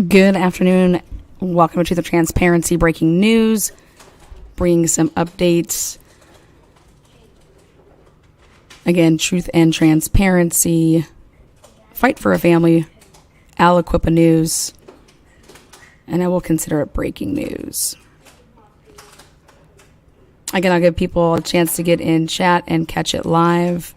Good afternoon. Welcome to the Transparency Breaking News. Bringing some updates. Again, truth and transparency. Fight for a family. Aliquippa news. And I will consider it breaking news. Again, I'll give people a chance to get in chat and catch it live.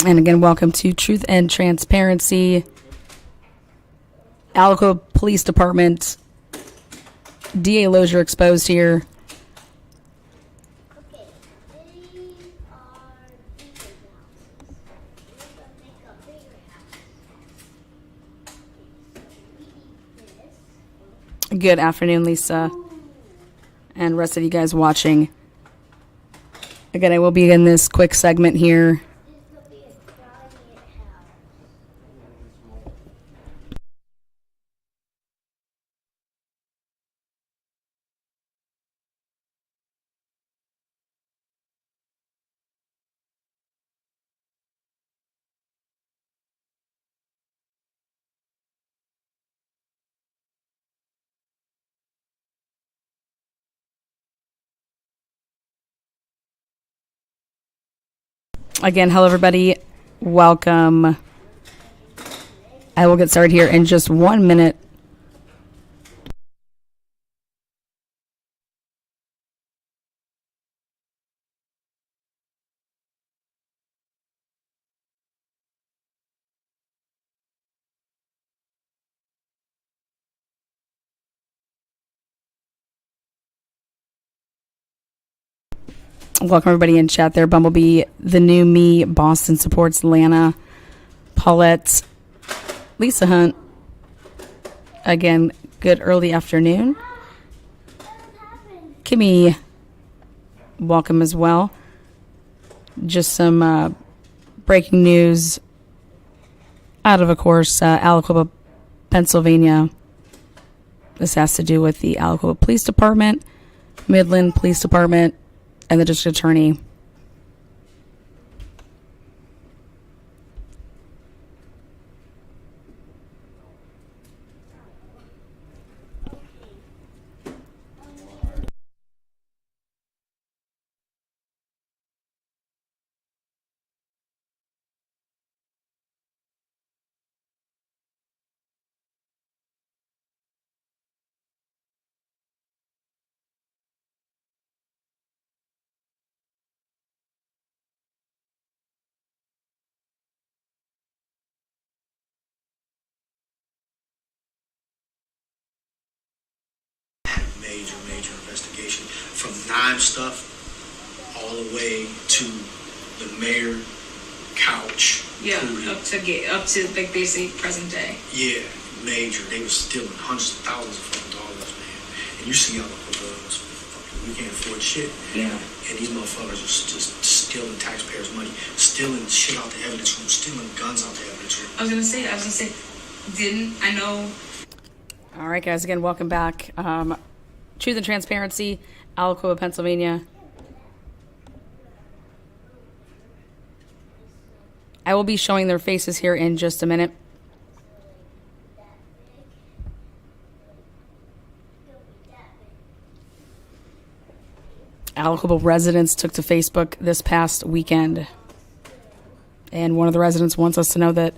And again, welcome to Truth and Transparency. Aliquippa Police Department. DA Lozier exposed here. Good afternoon, Lisa. And rest of you guys watching. Again, I will be in this quick segment here. Again, hello everybody. Welcome. I will get started here in just 1 minute. Welcome everybody in chat there. Bumblebee, The New Me, Boston Supports, Lana, Paulette, Lisa Hunt. Again, good early afternoon. Kimmy, welcome as well. Just some breaking news out of course, Aliquippa, Pennsylvania. This has to do with the Aliquippa Police Department, Midland Police Department, and the district attorney. Major investigation from Nime stuff all the way to the mayor couch. Yeah, up to like basically present day. Yeah, major. They were stealing hundreds of thousands of fucking dollars, man. And you see all of those fucking, we can't afford shit. Yeah. And these motherfuckers are just stealing taxpayers' money, stealing shit out the evidence room, stealing guns out the evidence room. I was gonna say, didn't I know? All right, guys. Again, welcome back. Truth and Transparency, Aliquippa, Pennsylvania. I will be showing their faces here in just a minute. Aliquippa residents took to Facebook this past weekend. And one of the residents wants us to know that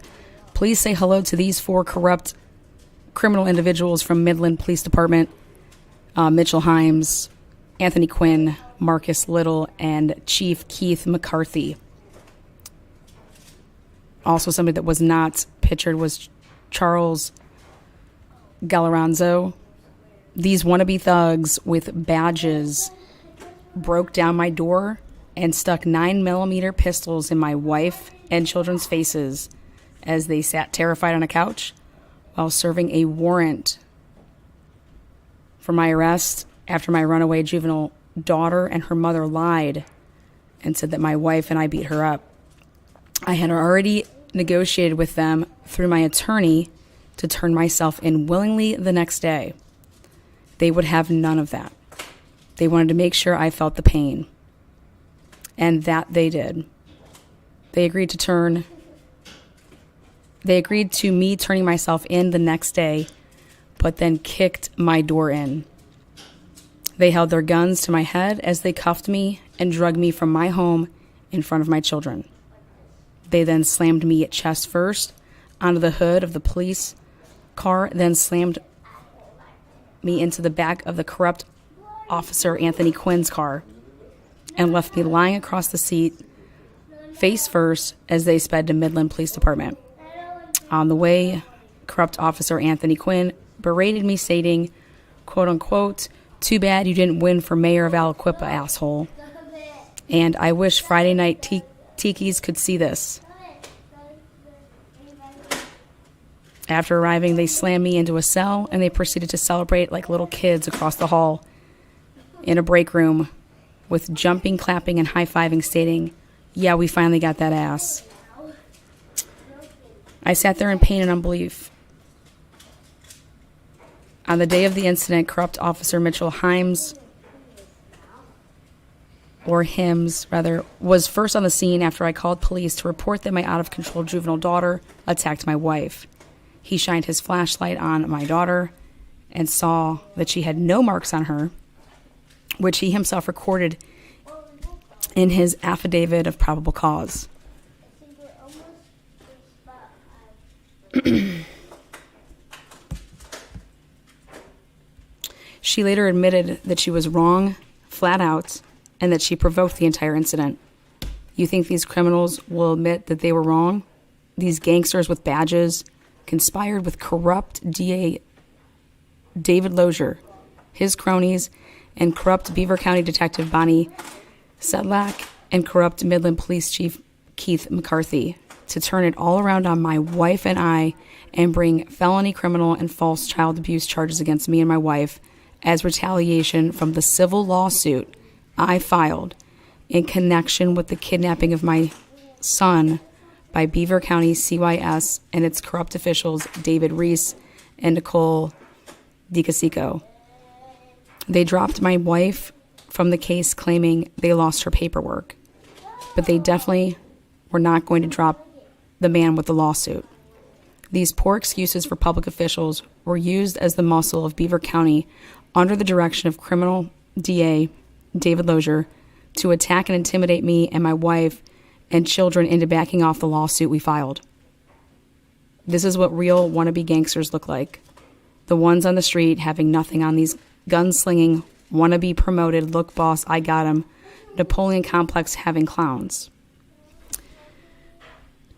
please say hello to these 4 corrupt criminal individuals from Midland Police Department. Mitchell Himes, Anthony Quinn, Marcus Little, and Chief Keith McCarthy. Also, somebody that was not pictured was Charles Galaranzo. These wannabe thugs with badges broke down my door and stuck 9mm pistols in my wife and children's faces as they sat terrified on a couch while serving a warrant for my arrest after my runaway juvenile daughter and her mother lied and said that my wife and I beat her up. I had already negotiated with them through my attorney to turn myself in willingly the next day. They would have none of that. They wanted to make sure I felt the pain. And that they did. They agreed to me turning myself in the next day, but then kicked my door in. They held their guns to my head as they cuffed me and dragged me from my home in front of my children. They then slammed me at chest first onto the hood of the police car, then slammed me into the back of the corrupt Officer Anthony Quinn's car and left me lying across the seat, face first, as they sped to Midland Police Department. On the way, corrupt Officer Anthony Quinn berated me, stating, quote unquote, "Too bad you didn't win for mayor of Aliquippa, asshole. And I wish Friday night tikis could see this." After arriving, they slammed me into a cell and they proceeded to celebrate like little kids across the hall in a break room with jumping, clapping, and high-fiving, stating, "Yeah, we finally got that ass." I sat there in pain and unbelief. On the day of the incident, corrupt Officer Mitchell Himes, was first on the scene after I called police to report that my out-of-control juvenile daughter attacked my wife. He shined his flashlight on my daughter and saw that she had no marks on her, which he himself recorded in his affidavit of probable cause. She later admitted that she was wrong, flat out, and that she provoked the entire incident. You think these criminals will admit that they were wrong? These gangsters with badges conspired with corrupt DA David Lozier, his cronies, and corrupt Beaver County Detective Bonnie Sedlak, and corrupt Midland Police Chief Keith McCarthy to turn it all around on my wife and I and bring felony criminal and false child abuse charges against me and my wife as retaliation from the civil lawsuit I filed in connection with the kidnapping of my son by Beaver County CYS and its corrupt officials David Reese and Nicole DiCasico. They dropped my wife from the case, claiming they lost her paperwork, but they definitely were not going to drop the man with the lawsuit. These poor excuses for public officials were used as the muscle of Beaver County under the direction of criminal DA David Lozier to attack and intimidate me and my wife and children into backing off the lawsuit we filed. This is what real wannabe gangsters look like. The ones on the street having nothing on these gunslinging, wannabe promoted, look boss, I got him, Napoleon complex having clowns.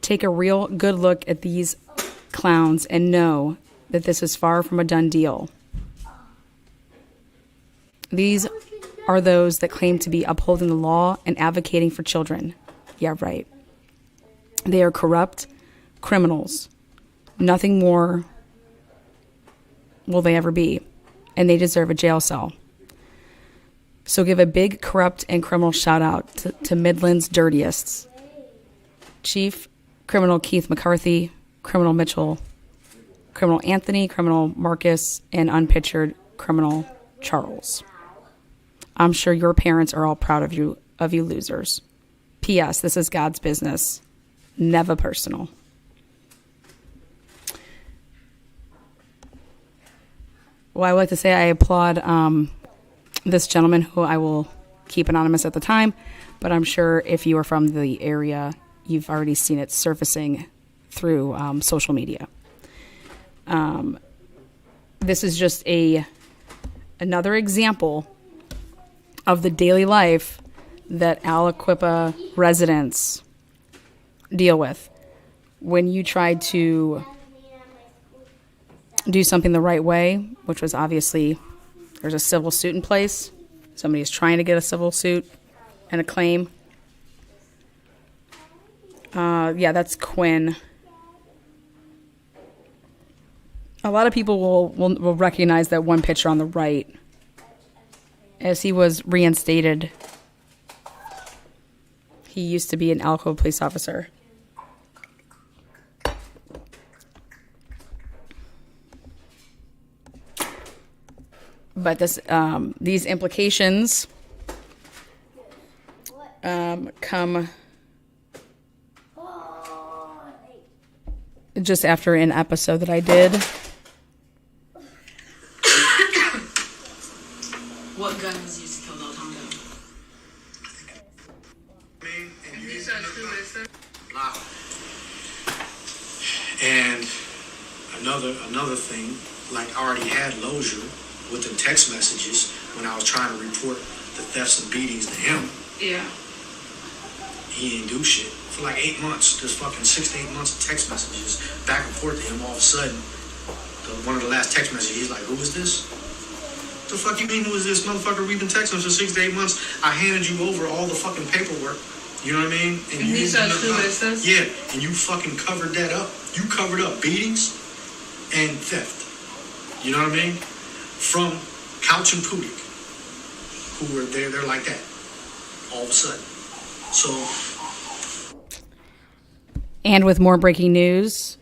Take a real good look at these clowns and know that this is far from a done deal. These are those that claim to be upholding the law and advocating for children. Yeah, right. They are corrupt criminals. Nothing more will they ever be, and they deserve a jail cell. So give a big corrupt and criminal shout out to Midland's dirtiest. Chief Criminal Keith McCarthy, Criminal Mitchell, Criminal Anthony, Criminal Marcus, and Unpictured Criminal Charles. I'm sure your parents are all proud of you losers. P.S. This is God's business, never personal. Well, I would like to say I applaud this gentleman, who I will keep anonymous at the time, but I'm sure if you are from the area, you've already seen it surfacing through social media. This is just another example of the daily life that Aliquippa residents deal with. When you try to do something the right way, which was obviously, there's a civil suit in place. Somebody's trying to get a civil suit and a claim. Yeah, that's Quinn. A lot of people will recognize that one picture on the right, as he was reinstated He used to be an Aliquippa police officer. But these implications come just after an episode that I did. What gun was used to kill Lozier? And another thing, like I already had Lozier with the text messages when I was trying to report the thefts and beatings to him. Yeah. He didn't do shit for like 8 months. Just fucking 6 to 8 months of text messages back and forth to him. All of a sudden, one of the last text messages, he's like, "Who is this? The fuck you mean who is this motherfucker? We've been texting for 6 to 8 months. I handed you over all the fucking paperwork. You know what I mean? And he said, "Who is this?" Yeah, and you fucking covered that up. You covered up beatings and theft. You know what I mean? From Couch and Pudik, who were there like that. All of a sudden. So. And with more breaking news,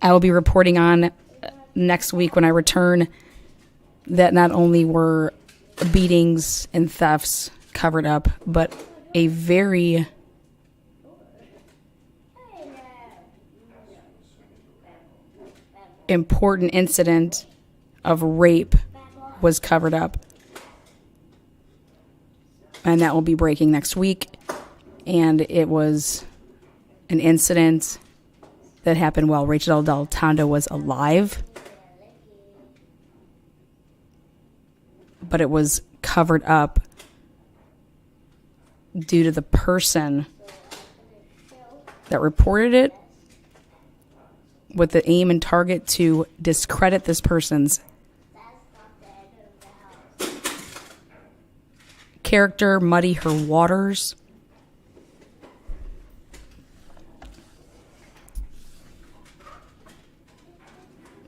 I will be reporting on next week when I return that not only were beatings and thefts covered up, but a very important incident of rape was covered up. And that will be breaking next week. And it was an incident that happened while Rachel Del Tondo was alive. But it was covered up due to the person that reported it with the aim and target to discredit this person's character, muddy her waters.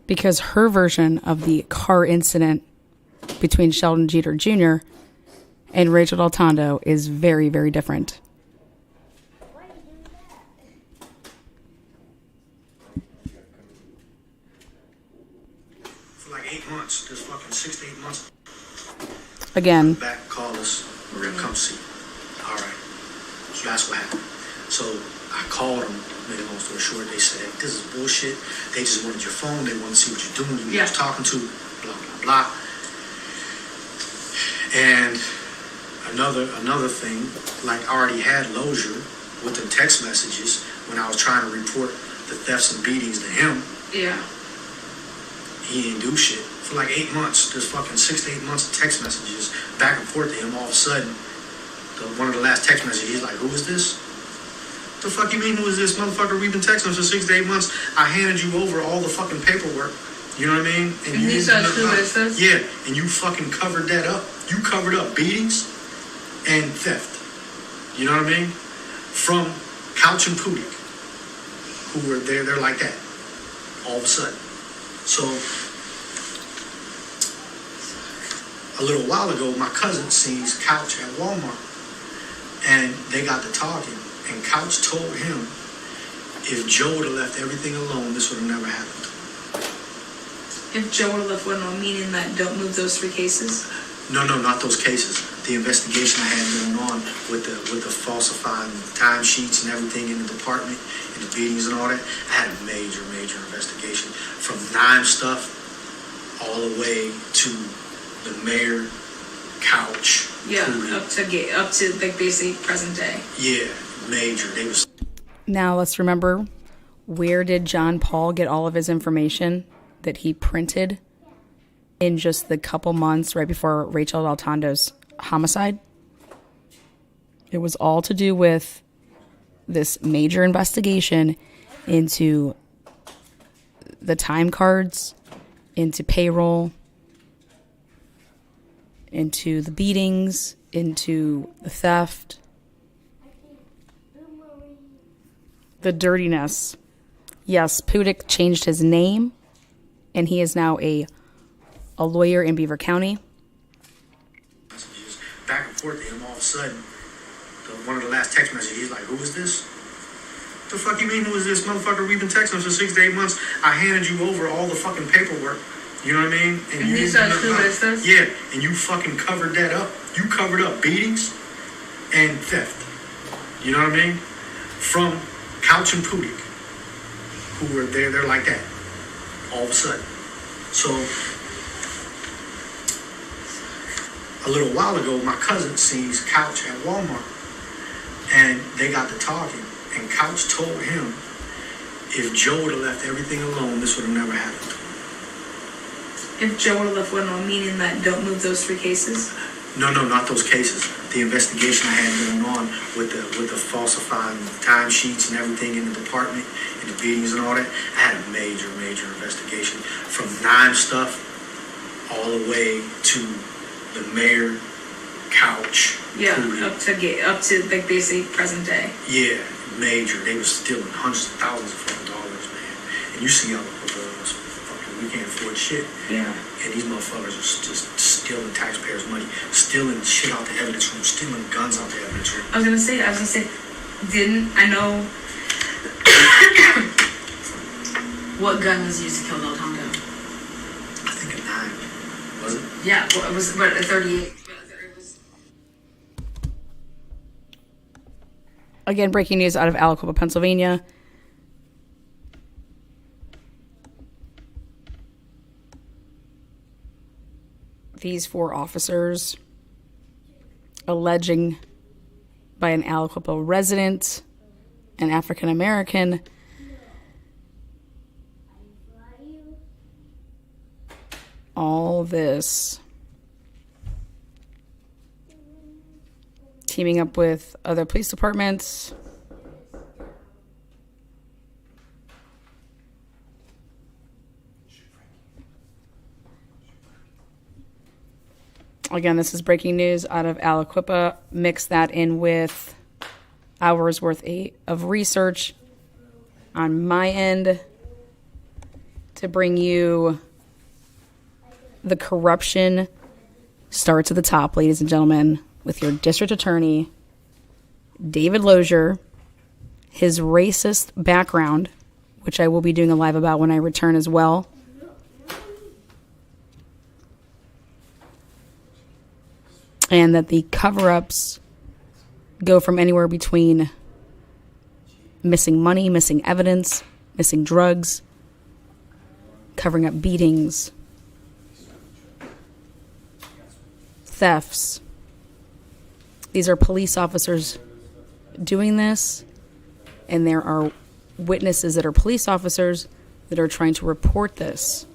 Because her version of the car incident between Sheldon Jeter Jr. and Rachel Del Tondo is very, very different. For like 8 months, just fucking 6 to 8 months. Again. Back, call us, we're gonna come see. All right. So that's what happened. So I called them, made a long story short, they said, "This is bullshit. They just wanted your phone, they wanted to see what you're doing, who you was talking to, blah, blah, blah." And another thing, like I already had Lozier with the text messages when I was trying to report the thefts and beatings to him. Yeah. He didn't do shit for like 8 months. Just fucking 6 to 8 months of text messages back and forth to him. All of a sudden, one of the last text messages, he's like, "Who is this? The fuck you mean who is this motherfucker? We've been texting for 6 to 8 months. I handed you over all the fucking paperwork." You know what I mean? And he said, "Who is this?" Yeah, and you fucking covered that up. You covered up beatings and theft. You know what I mean? From Couch and Pudik, who were there like that. All of a sudden. So, a little while ago, my cousin sees Couch at Walmart. And they got to talking. And Couch told him, if Joe would have left everything alone, this would have never happened. If Joe would have left one alone, meaning that don't move those 3 cases? No, not those cases. The investigation I had going on with the falsifying timesheets and everything in the department and the beatings and all that. I had a major investigation from Nime stuff all the way to the mayor, Couch. Yeah, Pootie. up to like basically present day. Yeah, major. They was. Now let's remember, where did John Paul get all of his information that he printed in just the couple months right before Rachel Del Tondo's homicide? It was all to do with this major investigation into the time cards, into payroll, into the beatings, into the theft, the dirtiness. Yes, Pudik changed his name, and he is now a lawyer in Beaver County. Back and forth to him, all of a sudden, One of the last text messages, he's like, who is this? The fuck you mean, who is this motherfucker? We've been texting for 6 to 8 months. I handed you over all the fucking paperwork. You know what I mean? And he said, who is this? Yeah, and you fucking covered that up. You covered up beatings and theft. You know what I mean? From Couch and Pudik, who were there, they're like that. All of a sudden. So, a little while ago, my cousin sees Couch at Walmart. And they got to talking. And Couch told him, if Joe would have left everything alone, this would have never happened to him. If Joe would have left one on, meaning that don't move those 3 cases? No, not those cases. The investigation I had going on with the falsifying timesheets and everything in the department and the beatings and all that. I had a major investigation from 9 stuff all the way to the mayor, Couch. Yeah, Pudik. up to like basically present day. Yeah, major. They were stealing hundreds of thousands of fucking dollars, man. And you see how we can't afford shit. Yeah. And these motherfuckers are just stealing taxpayers' money, stealing shit out the evidence room, stealing guns out the evidence room. I was gonna say, I know What gun was used to kill Del Tonto? I think a 9, was it? Yeah, well, it was but a 38. Again, breaking news out of Aliquippa, Pennsylvania. These 4 officers alleging by an Aliquippa resident, an African American, all this teaming up with other police departments. Again, this is breaking news out of Aliquippa. Mix that in with hours worth of research on my end to bring you the corruption starts at the top, ladies and gentlemen, with your district attorney, David Lozier, his racist background, which I will be doing a live about when I return as well. And that the cover-ups go from anywhere between missing money, missing evidence, missing drugs, covering up beatings, thefts. These are police officers doing this, and there are witnesses that are police officers that are trying to report this.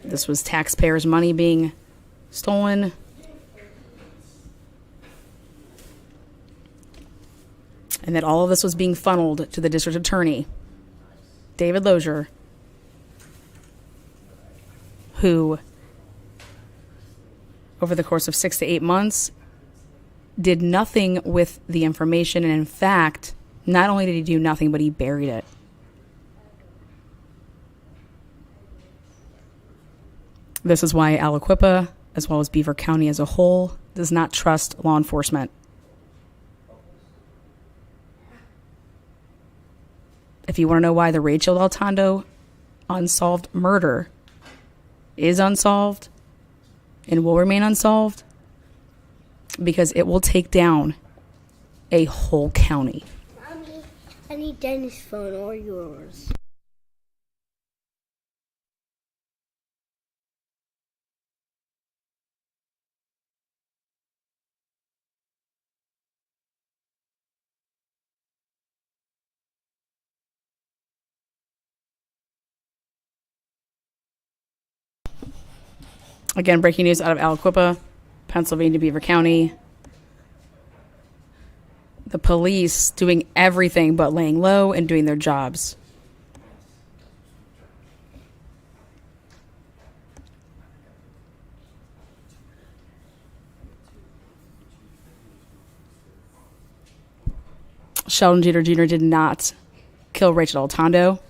This was taxpayers' money being stolen. And that all of this was being funneled to the district attorney, David Lozier, who, over the course of 6 to 8 months, did nothing with the information. And in fact, not only did he do nothing, but he buried it. This is why Aliquippa, as well as Beaver County as a whole, does not trust law enforcement. If you want to know why the Rachel Del Tonto unsolved murder is unsolved and will remain unsolved, because it will take down a whole county. Mommy, I need Dennis' phone or yours. Again, breaking news out of Aliquippa, Pennsylvania, Beaver County. The police doing everything but laying low and doing their jobs. Sheldon Jeter Jr. did not kill Rachel Del Tonto.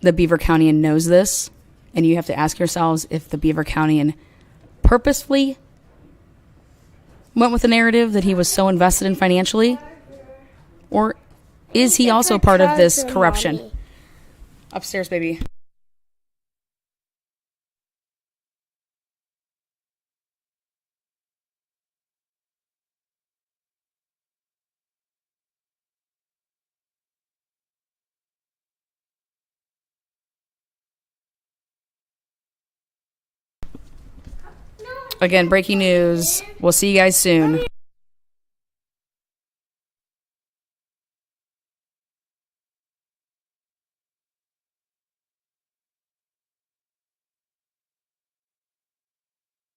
The Beaver Countian knows this. And you have to ask yourselves if the Beaver Countian purposefully went with the narrative that he was so invested in financially? Or is he also part of this corruption? Mommy. Upstairs, baby. Again, breaking news. We'll see you guys soon.